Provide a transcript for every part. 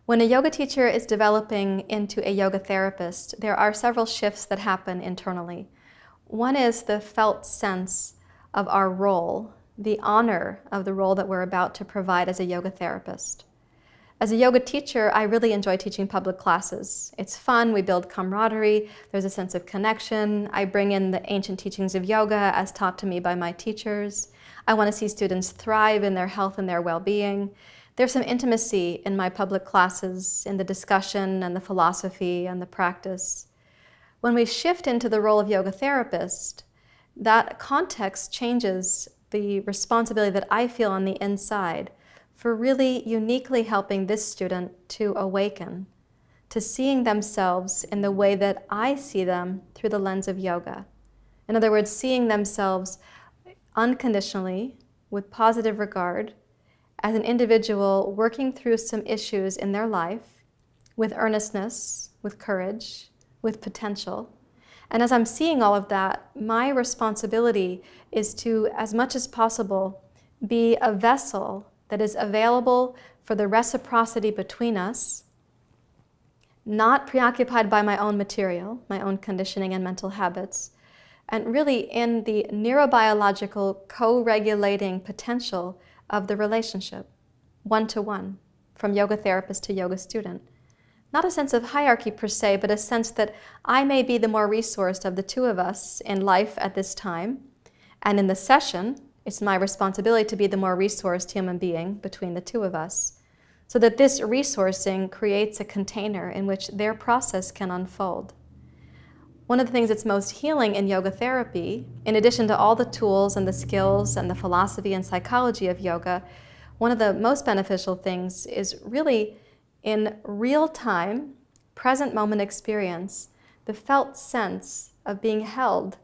When a yoga teacher is developing into a yoga therapist, there are several shifts that happen internally. One is the felt sense of our role, the honor of the role that we're about to provide as a yoga therapist. As a yoga teacher, I really enjoy teaching public classes. It's fun, we build camaraderie, there's a sense of connection. I bring in the ancient teachings of yoga as taught to me by my teachers. I want to see students thrive in their health and their well-being. There's some intimacy in my public classes, in the discussion and the philosophy and the practice. When we shift into the role of yoga therapist, that context changes the responsibility that I feel on the inside for really uniquely helping this student to awaken, to seeing themselves in the way that I see them through the lens of yoga. In other words, seeing themselves unconditionally, with positive regard, as an individual working through some issues in their life with earnestness, with courage, with potential. And as I'm seeing all of that, my responsibility is to, as much as possible, be a vessel that is available for the reciprocity between us, not preoccupied by my own material, my own conditioning and mental habits, and really in the neurobiological co-regulating potential of the relationship, one-to-one, from yoga therapist to yoga student. Not a sense of hierarchy per se, but a sense that I may be the more resourced of the two of us in life at this time, and in the session, it's my responsibility to be the more resourced human being between the two of us, so that this resourcing creates a container in which their process can unfold. One of the things that's most healing in yoga therapy, in addition to all the tools and the skills and the philosophy and psychology of yoga, one of the most beneficial things is really in real time, present moment experience, the felt sense of being held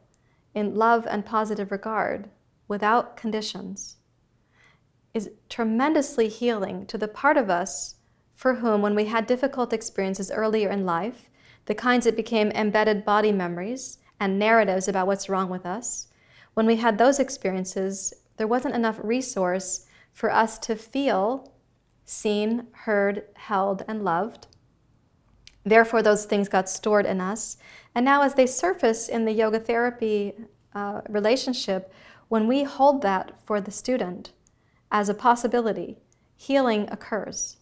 in love and positive regard without conditions is tremendously healing to the part of us for whom, when we had difficult experiences earlier in life, the kinds that became embedded body memories and narratives about what's wrong with us, when we had those experiences, there wasn't enough resource for us to feel seen, heard, held, and loved. Therefore, those things got stored in us. And now as they surface in the yoga therapy relationship, when we hold that for the student as a possibility, healing occurs.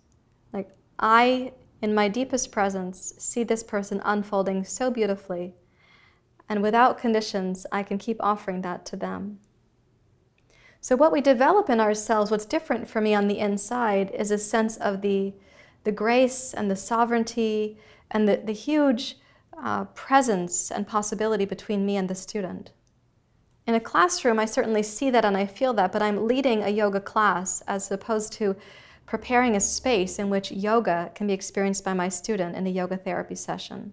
Like, I, in my deepest presence, see this person unfolding so beautifully, and without conditions, I can keep offering that to them. So what we develop in ourselves, what's different for me on the inside, is a sense of the grace and the sovereignty and the huge presence and possibility between me and the student. In a classroom, I certainly see that and I feel that, but I'm leading a yoga class as opposed to preparing a space in which yoga can be experienced by my student in a yoga therapy session.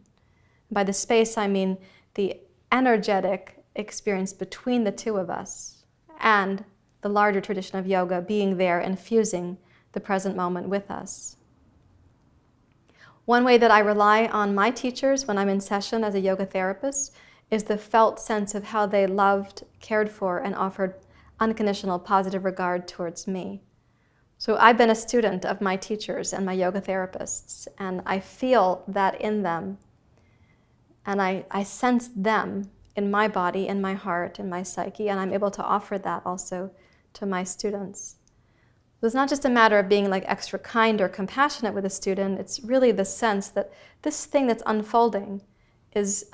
By the space, I mean the energetic experience between the two of us and the larger tradition of yoga being there and fusing the present moment with us. One way that I rely on my teachers when I'm in session as a yoga therapist is the felt sense of how they loved, cared for, and offered unconditional positive regard towards me. So I've been a student of my teachers and my yoga therapists, and I feel that in them, and I sense them in my body, in my heart, in my psyche, and I'm able to offer that also to my students. So it's not just a matter of being like extra kind or compassionate with a student, it's really the sense that this thing that's unfolding is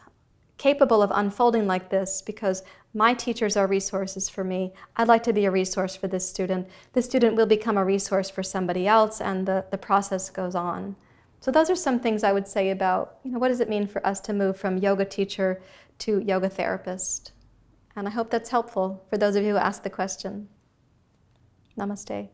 capable of unfolding like this because my teachers are resources for me. I'd like to be a resource for this student. This student will become a resource for somebody else, and the process goes on. So those are some things I would say about, what does it mean for us to move from yoga teacher to yoga therapist? And I hope that's helpful for those of you who asked the question. Namaste.